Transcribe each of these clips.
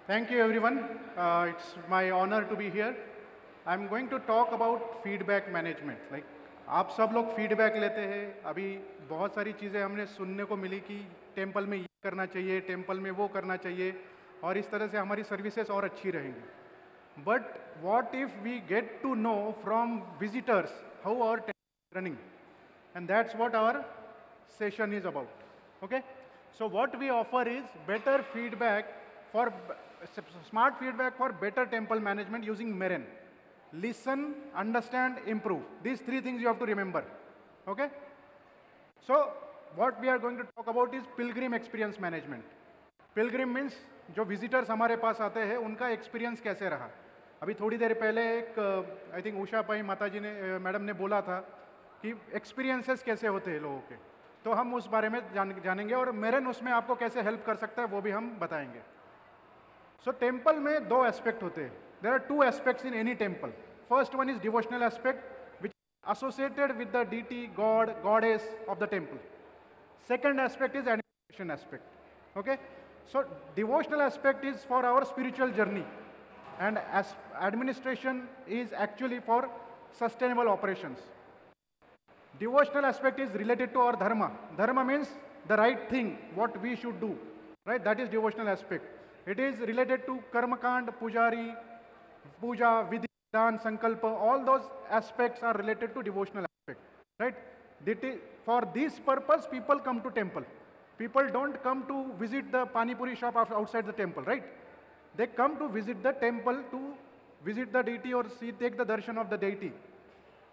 Thank you, everyone. It's my honor to be here. I'm going to talk about feedback management. Like आप सब लोग feedback लेते हैं। अभी बहुत सारी चीज़ें हमने सुनने को मिली कि टेम्पल में ये करना चाहिए, टेम्पल में वो करना चाहिए, और इस तरह से हमारी सर्विसेज और अच्छी रहेंगी। But what if we get to know from visitors how our temple is running? And that's what our session is about. Okay? So what we offer is better feedback for smart feedback for better temple management using Meren. Listen, understand, improve. These three things you have to remember. Okay? So what we are going to talk about is pilgrim experience management. Pilgrim means जो visitors हमारे पास आते हैं उनका experience कैसे रहा। अभी थोड़ी देर पहले एक आई थिंक उषा पाई माता जी ने मैडम ने बोला था कि एक्सपीरियंसेस कैसे होते हैं लोगों के, तो हम उस बारे में जानेंगे और मेरन उसमें आपको कैसे हेल्प कर सकता है वो भी हम बताएंगे। सो टेम्पल में दो एस्पेक्ट होते हैं। There are two aspects in any temple. First one is devotional aspect which associated with the deity god goddess of the temple. Second aspect is administration aspect. Okay, so devotional aspect is for our spiritual journey, and as administration is actually for sustainable operations. Devotional aspect is related to our dharma. Dharma means the right thing, what we should do, right? That is devotional aspect. It is related to karma kand, pujari, puja, vidhi, dan, sankalpa. All those aspects are related to devotional aspect, right? For this purpose people come to temple. People don't come to visit the pani puri shop outside the temple, right? They come to visit the temple to visit the deity or take the darshan of the deity.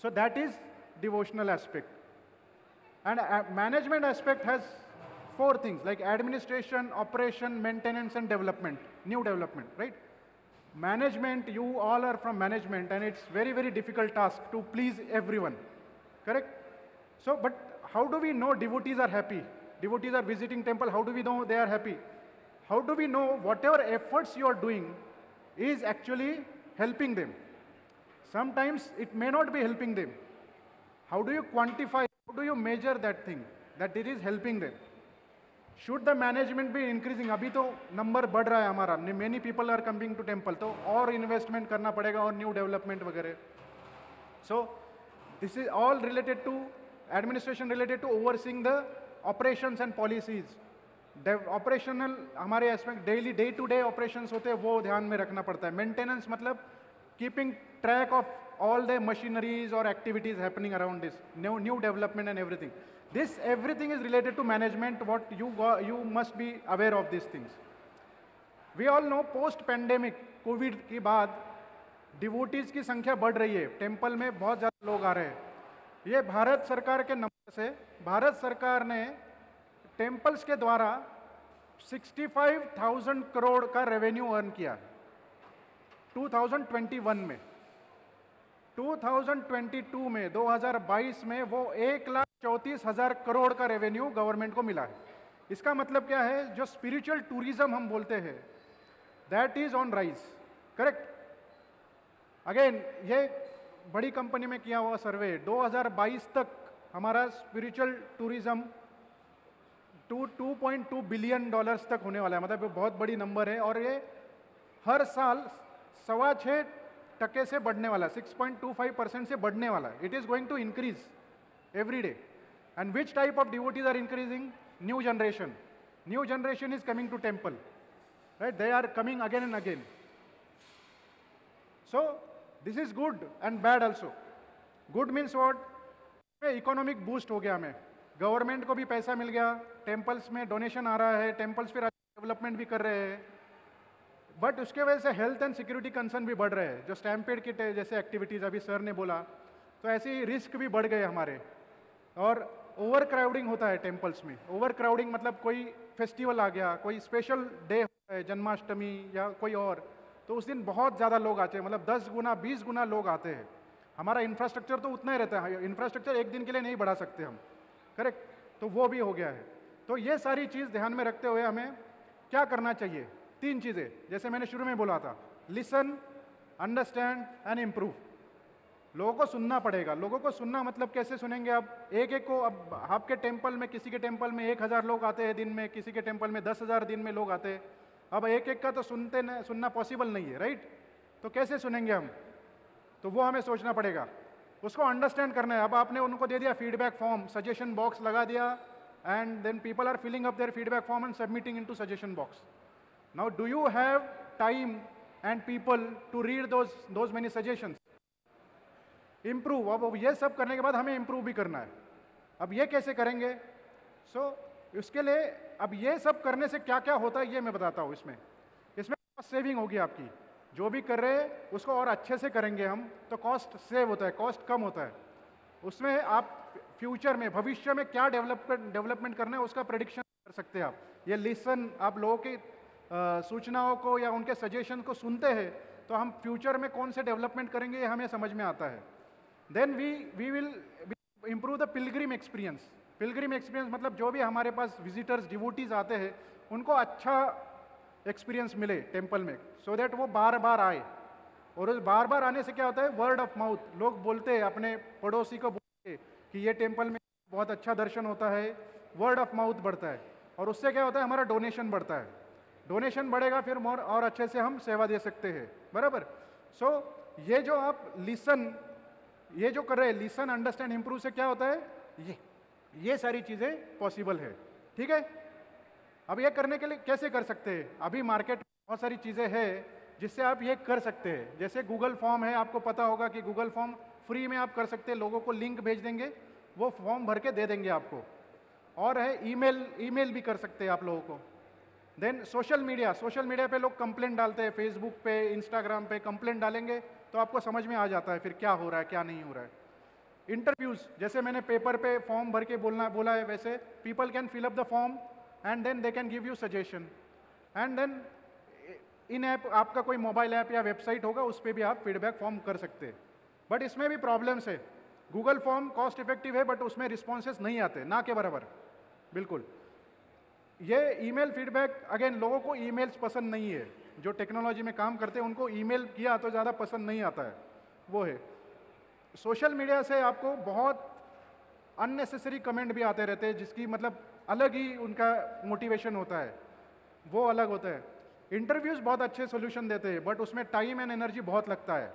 So that is devotional aspect. And management aspect has four things like administration, operation, maintenance, and development, new development, right? Management, you all are from management, and it's very, very difficult task to please everyone, correct? So, but how do we know devotees are happy? Devotees are visiting temple, how do we know they are happy? How do we know whatever efforts you are doing is actually helping them? Sometimes it may not be helping them. How do you quantify, how do you measure that thing, that it is helping them? Should the management be increasing? अभी तो number बढ़ रहा है हमारा, many people are coming to temple, तो और investment करना पड़ेगा और new development वगैरह. So this is all related to administration, related to overseeing the operations and policies. Operational हमारे aspect daily day to day operations होते हैं वो ध्यान में रखना पड़ता है। मेंटेनेंस मतलब keeping track of all the machineries और activities happening around this new development and everything. This everything is related to management. What you must be aware of this things. We all know post pandemic covid के बाद devotees की संख्या बढ़ रही है, temple में बहुत ज़्यादा लोग आ रहे हैं। ये भारत सरकार के नंबर से भारत सरकार ने टेम्पल्स के द्वारा 65,000 करोड़ का रेवेन्यू अर्न किया 2021 में। 2022 में 2022 में वो 1,34,000 करोड़ का रेवेन्यू गवर्नमेंट को मिला है। इसका मतलब क्या है? जो स्पिरिचुअल टूरिज्म हम बोलते हैं that is on rise, correct? Again ये बड़ी कंपनी में किया हुआ सर्वे 2022 तक हमारा स्पिरिचुअल टूरिज्म 2.2 बिलियन डॉलर्स तक होने वाला है। मतलब बहुत बड़ी नंबर है और ये हर साल 6.25% से बढ़ने वाला है, 6.25% से बढ़ने वाला है। It is going to increase every day. And which type of devotees are increasing? New generation. New generation is coming to temple, right? They are coming again and again. So this is good and bad also. Good means what? Economic boost हो गया, हमें government को भी पैसा मिल गया, temples में donation आ रहा है, टेम्पल्स फिर डेवलपमेंट भी कर रहे हैं। बट उसके वजह से हेल्थ एंड सिक्योरिटी कंसर्न भी बढ़ रहे हैं। जो स्टैम्पेड की जैसे एक्टिविटीज़ अभी सर ने बोला, तो ऐसे ही रिस्क भी बढ़ गए हमारे। और ओवर क्राउडिंग होता है टेम्पल्स में। ओवर क्राउडिंग मतलब कोई फेस्टिवल आ गया, कोई स्पेशल डे होता है, जन्माष्टमी या कोई और, तो उस दिन बहुत ज़्यादा लोग आते हैं। मतलब 10 गुना 20 गुना लोग आते हैं। हमारा इंफ्रास्ट्रक्चर तो उतना ही रहता है, इंफ्रास्ट्रक्चर एक दिन के लिए नहीं बढ़ा सकते हम, करेक्ट? तो वो भी हो गया है। तो ये सारी चीज़ ध्यान में रखते हुए हमें क्या करना चाहिए? 3 चीज़ें, जैसे मैंने शुरू में बोला था, लिसन, अंडरस्टैंड एंड इम्प्रूव। लोगों को सुनना पड़ेगा। लोगों को सुनना मतलब कैसे सुनेंगे आप? एक एक को, अब आपके टेम्पल में, किसी के टेम्पल में 1,000 लोग आते हैं दिन में, किसी के टेम्पल में 10,000 दिन में लोग आते हैं। अब एक एक का तो सुनना पॉसिबल नहीं है, राइट? तो कैसे सुनेंगे हम? तो वो हमें सोचना पड़ेगा, उसको अंडरस्टैंड करना है। अब आपने उनको दे दिया फीडबैक फॉर्म, सजेशन बॉक्स लगा दिया, and then people are filling up their feedback form and submitting into suggestion box. Now do you have time and people to read those many suggestions? Improve, अब ये सब करने के बाद हमें improve भी करना है। अब ये कैसे करेंगे? इसके लिए अब ये सब करने से क्या क्या होता है ये मैं बताता हूँ। इसमें कॉस्ट सेविंग होगी आपकी, जो भी कर रहे हैं उसको और अच्छे से करेंगे हम तो कॉस्ट सेव होता है, कॉस्ट कम होता है। उसमें आप फ्यूचर में, भविष्य में क्या डेवलपमेंट करना है उसका प्रेडिक्शन कर सकते हैं आप। ये लिसन, आप लोगों की सूचनाओं को या उनके सजेशन को सुनते हैं तो हम फ्यूचर में कौन से डेवलपमेंट करेंगे ये हमें समझ में आता है। Then we will improve the pilgrim experience. Pilgrim experience मतलब जो भी हमारे पास विजिटर्स, डिवोटीज आते हैं उनको अच्छा एक्सपीरियंस मिले टेम्पल में, सो दैट वो बार बार आए। और उस बार बार आने से क्या होता है, वर्ड ऑफ माउथ, लोग बोलते हैं अपने पड़ोसी को बोलते हैं कि ये टेम्पल में बहुत अच्छा दर्शन होता है, वर्ड ऑफ माउथ बढ़ता है। और उससे क्या होता है, हमारा डोनेशन बढ़ता है। डोनेशन बढ़ेगा फिर मोर और अच्छे से हम सेवा दे सकते हैं, बराबर। ये जो आप लिसन, ये जो कर रहे हैं, लिसन, अंडरस्टैंड, इम्प्रूव से क्या होता है, ये सारी चीज़ें पॉसिबल है, ठीक है। अब ये करने के लिए कैसे कर सकते हैं? अभी मार्केट में बहुत सारी चीज़ें हैं जिससे आप ये कर सकते हैं। जैसे गूगल फॉर्म है, आपको पता होगा कि गूगल फॉर्म फ्री में आप कर सकते हैं, लोगों को लिंक भेज देंगे, वो फॉर्म भर के दे देंगे आपको। और है ईमेल भी कर सकते हैं आप लोगों को। देन सोशल मीडिया पे लोग कंप्लेंट डालते हैं, फेसबुक पे, इंस्टाग्राम पे कंप्लेंट डालेंगे तो आपको समझ में आ जाता है फिर क्या हो रहा है क्या नहीं हो रहा है। इंटरव्यूज़, जैसे मैंने पेपर पे फॉर्म भर के बोला है, वैसे people can fill up the form and then they can give you suggestion. And then in app, आपका कोई मोबाइल ऐप या वेबसाइट होगा उस पर भी आप फीडबैक फॉर्म कर सकते हैं। बट इसमें भी प्रॉब्लम्स है। गूगल फॉर्म कॉस्ट इफेक्टिव है बट उसमें रिस्पॉन्सेस नहीं आते, ना के बराबर, बिल्कुल। ये ईमेल फीडबैक, अगेन लोगों को ईमेल्स पसंद नहीं है, जो टेक्नोलॉजी में काम करते हैं उनको ईमेल किया तो ज़्यादा पसंद नहीं आता है, वो है। सोशल मीडिया से आपको बहुत अननेसेसरी कमेंट भी आते रहते हैं जिसकी मतलब अलग ही उनका मोटिवेशन होता है, वो अलग होता है। इंटरव्यूज़ बहुत अच्छे सोल्यूशन देते हैं बट उसमें टाइम एंड एनर्जी बहुत लगता है।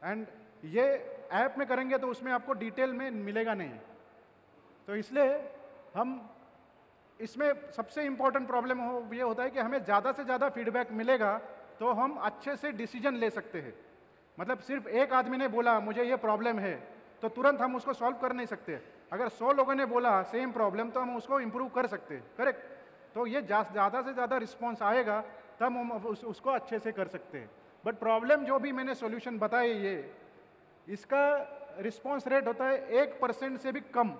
एंड ये ऐप में करेंगे तो उसमें आपको डिटेल में मिलेगा नहीं। तो इसलिए हम इसमें सबसे इम्पोर्टेंट प्रॉब्लम ये होता है कि हमें ज़्यादा से ज़्यादा फीडबैक मिलेगा तो हम अच्छे से डिसीजन ले सकते हैं। मतलब सिर्फ एक आदमी ने बोला मुझे ये प्रॉब्लम है तो तुरंत हम उसको सॉल्व कर नहीं सकते। अगर 100 लोगों ने बोला सेम प्रॉब्लम तो हम उसको इम्प्रूव कर सकते हैं, करेक्ट। तो ये ज़्यादा से ज़्यादा रिस्पॉन्स आएगा तब हम उसको अच्छे से कर सकते हैं। बट प्रॉब्लम जो भी मैंने सॉल्यूशन बताए, ये इसका रिस्पॉन्स रेट होता है 1% से भी कम।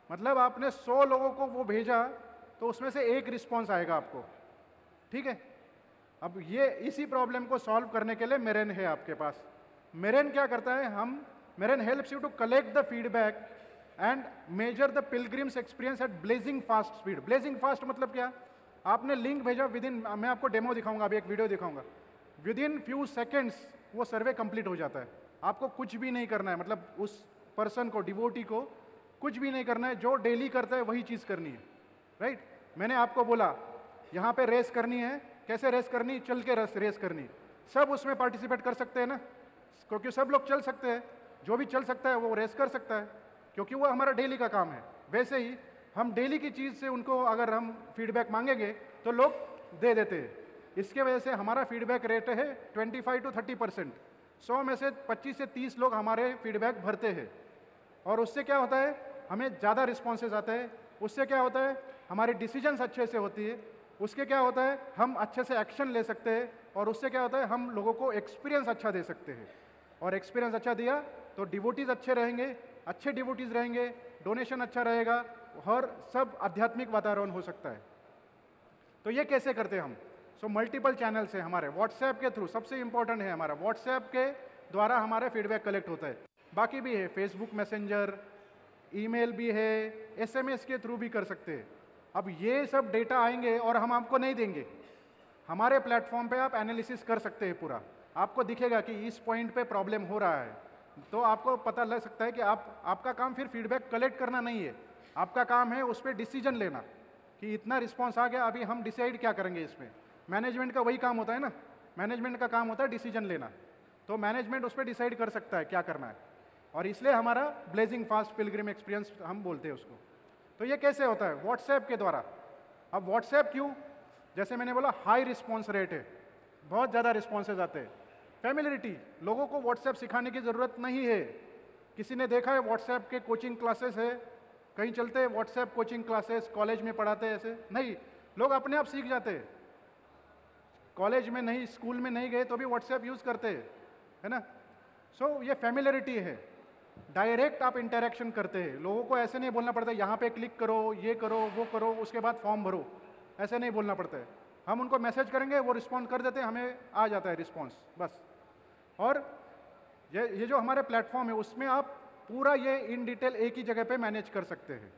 मतलब आपने 100 लोगों को वो भेजा तो उसमें से एक रिस्पॉन्स आएगा आपको, ठीक है। अब ये इसी प्रॉब्लम को सॉल्व करने के लिए मेरेन है आपके पास। मेरेन क्या करता है, मेरेन helps you to collect the feedback and measure the pilgrims experience at blazing fast speed. Blazing fast मतलब क्या, आपने लिंक भेजा, मैं आपको डेमो दिखाऊंगा, अभी एक वीडियो दिखाऊंगा, विद इन फ्यू सेकेंड्स वो सर्वे कंप्लीट हो जाता है। आपको कुछ भी नहीं करना है, मतलब उस पर्सन को, डिवोटी को कुछ भी नहीं करना है, जो डेली करता है वही चीज़ करनी है, राइट। मैंने आपको बोला यहाँ पे रेस करनी है, कैसे रेस करनी, चल के रेस करनी, सब उसमें पार्टिसिपेट कर सकते हैं ना, क्योंकि सब लोग चल सकते हैं, जो भी चल सकता है वो रेस कर सकता है, क्योंकि वो हमारा डेली का काम है। वैसे ही हम डेली की चीज़ से उनको अगर हम फीडबैक मांगेंगे तो लोग दे देते हैं। इसके वजह से हमारा फीडबैक रेट है 25 to 30%। 100 में से 25 से 30 लोग हमारे फीडबैक भरते हैं और उससे क्या होता है, हमें ज़्यादा रिस्पॉन्सेज आते हैं। उससे क्या होता है, हमारी डिसीजंस अच्छे से होती है। उसके क्या होता है, हम अच्छे से एक्शन ले सकते हैं और उससे क्या होता है, हम लोगों को एक्सपीरियंस अच्छा दे सकते हैं। और एक्सपीरियंस अच्छा दिया तो डिवोटीज अच्छे रहेंगे, अच्छे डिवोटीज रहेंगे, डोनेशन अच्छा रहेगा और सब आध्यात्मिक वातावरण हो सकता है। तो ये कैसे करते हैं हम? मल्टीपल चैनल्स है हमारे, व्हाट्सएप के थ्रू सबसे इंपॉर्टेंट है हमारा, व्हाट्सएप के द्वारा हमारा फीडबैक कलेक्ट होता है। बाकी भी है, फेसबुक मैसेंजर, ईमेल भी है, एसएमएस के थ्रू भी कर सकते हैं। अब ये सब डेटा आएंगे और हम आपको नहीं देंगे, हमारे प्लेटफॉर्म पे आप एनालिसिस कर सकते हैं पूरा। आपको दिखेगा कि इस पॉइंट पे प्रॉब्लम हो रहा है, तो आपको पता लग सकता है कि आपका काम फिर फीडबैक कलेक्ट करना नहीं है, आपका काम है उस पर डिसीजन लेना कि इतना रिस्पॉन्स आ गया, अभी हम डिसाइड क्या करेंगे इसमें। मैनेजमेंट का वही काम होता है ना, मैनेजमेंट का काम होता है डिसीजन लेना, तो मैनेजमेंट उस पर डिसाइड कर सकता है क्या करना है, और इसलिए हमारा ब्लेजिंग फास्ट पिलग्रिम एक्सपीरियंस हम बोलते हैं उसको। तो ये कैसे होता है? व्हाट्सएप के द्वारा। अब व्हाट्सएप क्यों? जैसे मैंने बोला हाई रिस्पॉन्स रेट है, बहुत ज़्यादा रिस्पॉन्सेज आते हैं। फैमिलियरिटी, लोगों को व्हाट्सएप सिखाने की ज़रूरत नहीं है। किसी ने देखा है व्हाट्सएप के कोचिंग क्लासेस है, कहीं चलते हैं व्हाट्सएप कोचिंग क्लासेस, कॉलेज में पढ़ाते हैं ऐसे? नहीं, लोग अपने आप सीख जाते हैं। कॉलेज में नहीं, स्कूल में नहीं गए तो भी व्हाट्सएप यूज़ करते हैं, है ना। सो ये फैमिलियरिटी है, डायरेक्ट आप इंटरेक्शन करते हैं, लोगों को ऐसे नहीं बोलना पड़ता यहाँ पे क्लिक करो, ये करो, वो करो, उसके बाद फॉर्म भरो, ऐसे नहीं बोलना पड़ता है। हम उनको मैसेज करेंगे, वो रिस्पॉन्ड कर देते हैं, हमें आ जाता है रिस्पॉन्स बस। और ये जो हमारे प्लेटफॉर्म है उसमें आप पूरा ये इन डिटेल एक ही जगह पे मैनेज कर सकते हैं,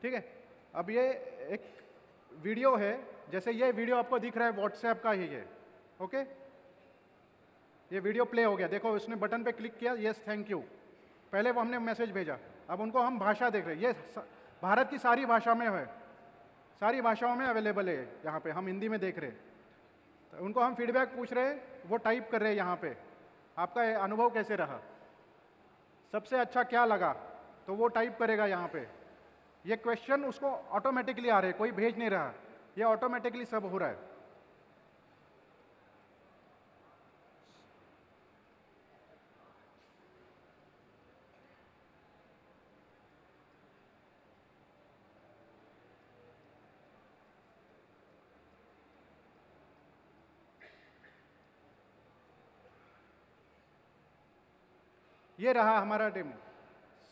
ठीक है। अब ये एक वीडियो है, जैसे ये वीडियो आपको दिख रहा है व्हाट्सएप का ही है, ओके। ये वीडियो प्ले हो गया, देखो उसने बटन पे क्लिक किया, यस थैंक यू, पहले वो हमने मैसेज भेजा, अब उनको हम भाषा देख रहे हैं, ये भारत की सारी भाषा में है, सारी भाषाओं में अवेलेबल है यहाँ पे, हम हिंदी में देख रहे हैं। तो उनको हम फीडबैक पूछ रहे हैं, वो टाइप कर रहे हैं यहाँ पे, आपका अनुभव कैसे रहा, सबसे अच्छा क्या लगा, तो वो टाइप करेगा यहाँ पे। ये क्वेश्चन उसको ऑटोमेटिकली आ रहे हैं, कोई भेज नहीं रहा, ये ऑटोमेटिकली सब हो रहा है। ये रहा हमारा डेमो।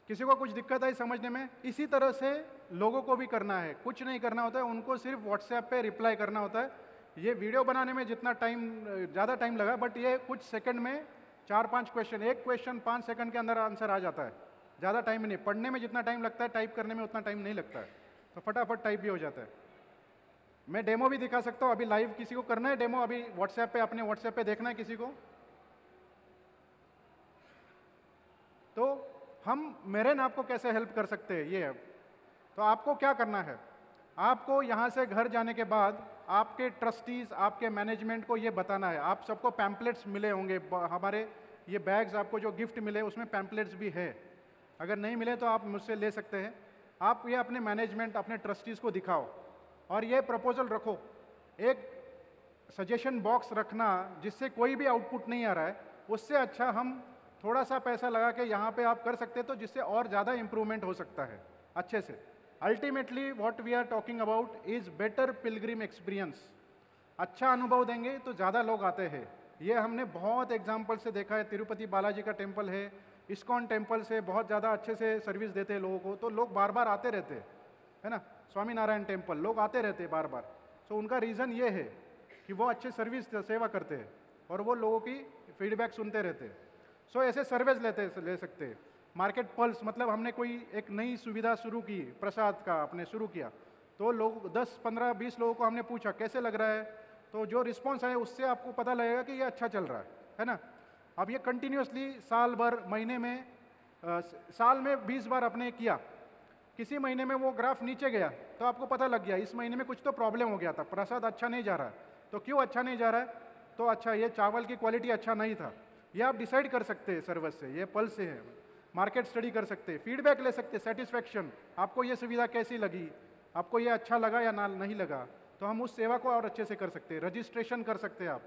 किसी को कुछ दिक्कत आई समझने में? इसी तरह से लोगों को भी करना है, कुछ नहीं करना होता है, उनको सिर्फ व्हाट्सएप पे रिप्लाई करना होता है। ये वीडियो बनाने में जितना टाइम, ज़्यादा टाइम लगा, बट ये कुछ सेकंड में 4-5 क्वेश्चन, एक क्वेश्चन 5 सेकंड के अंदर आंसर आ जाता है, ज़्यादा टाइम नहीं। पढ़ने में जितना टाइम लगता है, टाइप करने में उतना टाइम नहीं लगता है, तो फटाफट टाइप भी हो जाता है। मैं डेमो भी दिखा सकता हूँ, अभी लाइव किसी को करना है डेमो, अभी व्हाट्सएप पे, अपने व्हाट्सएप पे देखना है किसी को, तो हम मेरेन आपको कैसे हेल्प कर सकते हैं ये है। तो आपको क्या करना है, आपको यहाँ से घर जाने के बाद आपके ट्रस्टीज, आपके मैनेजमेंट को ये बताना है। आप सबको पैम्पलेट्स मिले होंगे, हमारे ये बैग्स आपको जो गिफ्ट मिले उसमें पैम्पलेट्स भी है, अगर नहीं मिले तो आप मुझसे ले सकते हैं। आप ये अपने मैनेजमेंट, अपने ट्रस्टीज को दिखाओ और ये प्रपोजल रखो। एक सजेशन बॉक्स रखना जिससे कोई भी आउटपुट नहीं आ रहा है, उससे अच्छा हम थोड़ा सा पैसा लगा के यहाँ पे आप कर सकते हैं, तो जिससे और ज़्यादा इंप्रूवमेंट हो सकता है अच्छे से। Ultimately what we are talking about is better pilgrim experience. अच्छा अनुभव देंगे तो ज़्यादा लोग आते हैं। ये हमने बहुत एग्जाम्पल से देखा है, तिरुपति बालाजी का टेम्पल है, इस्कॉन टेम्पल से बहुत ज़्यादा अच्छे से सर्विस देते हैं लोगों को, तो लोग बार बार आते रहते हैं, है ना। स्वामी नारायण टेम्पल लोग आते रहते हैं बार बार, तो उनका रीज़न ये है कि वो अच्छे सर्विस सेवा करते हैं और वो लोगों की फीडबैक सुनते रहते हैं। सो ऐसे सर्वेज ले सकते हैं। मार्केट पल्स, मतलब हमने कोई एक नई सुविधा शुरू की, प्रसाद का आपने शुरू किया, तो लोग 10, 15, 20 लोगों को हमने पूछा कैसे लग रहा है, तो जो रिस्पॉन्स आए उससे आपको पता लगेगा कि ये अच्छा चल रहा है ना। अब ये कंटिन्यूसली साल भर, महीने में, साल में 20 बार आपने किया, किसी महीने में वो ग्राफ नीचे गया तो आपको पता लग गया इस महीने में कुछ तो प्रॉब्लम हो गया था, प्रसाद अच्छा नहीं जा रहा है। तो क्यों अच्छा नहीं जा रहा है? तो अच्छा, ये चावल की क्वालिटी अच्छा नहीं था। ये आप डिसाइड कर सकते हैं सर्विस से, ये पल्स से है। मार्केट स्टडी कर सकते हैं, फीडबैक ले सकते हैं, सेटिस्फैक्शन, आपको ये सुविधा कैसी लगी, आपको ये अच्छा लगा या ना नहीं लगा, तो हम उस सेवा को और अच्छे से कर सकते हैं। रजिस्ट्रेशन कर सकते हैं आप।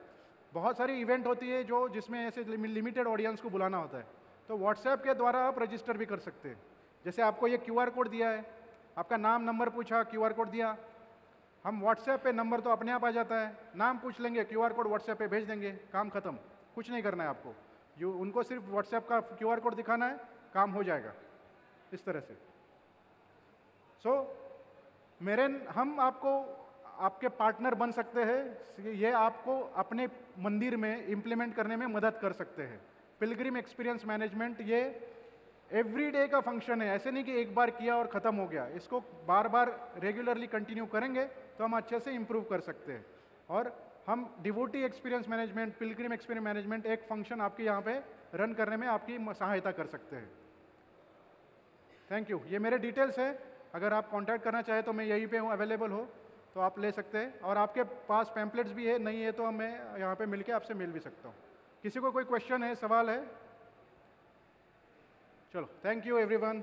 बहुत सारी इवेंट होती है जो जिसमें ऐसे लिमिटेड ऑडियंस को बुलाना होता है, तो व्हाट्सएप के द्वारा आप रजिस्टर भी कर सकते हैं। जैसे आपको ये QR कोड दिया है, आपका नाम नंबर पूछा, QR कोड दिया, हम व्हाट्सएप पे नंबर तो अपने आप आ जाता है, नाम पूछ लेंगे, QR कोड व्हाट्सएप पे भेज देंगे, काम खत्म। कुछ नहीं करना है आपको, उनको सिर्फ व्हाट्सएप का QR कोड दिखाना है, काम हो जाएगा इस तरह से। मेरेन, हम आपको आपके पार्टनर बन सकते हैं, ये आपको अपने मंदिर में इम्प्लीमेंट करने में मदद कर सकते हैं। पिलग्रिम एक्सपीरियंस मैनेजमेंट ये एवरीडे का फंक्शन है, ऐसे नहीं कि एक बार किया और ख़त्म हो गया। इसको बार बार रेगुलरली कंटिन्यू करेंगे तो हम अच्छे से इम्प्रूव कर सकते हैं। और हम devotee experience management, Pilgrim experience management एक फंक्शन आपके यहाँ पे रन करने में आपकी सहायता कर सकते हैं। Thank you. ये मेरे डिटेल्स है, अगर आप कांटेक्ट करना चाहें तो मैं यहीं पे हूँ, अवेलेबल हो। तो आप ले सकते हैं, और आपके पास पैम्पलेट्स भी है, नहीं है तो मैं यहाँ पे मिलके आपसे मिल भी सकता हूँ। किसी को कोई क्वेश्चन है, सवाल है? चलो, थैंक यू एवरीवन।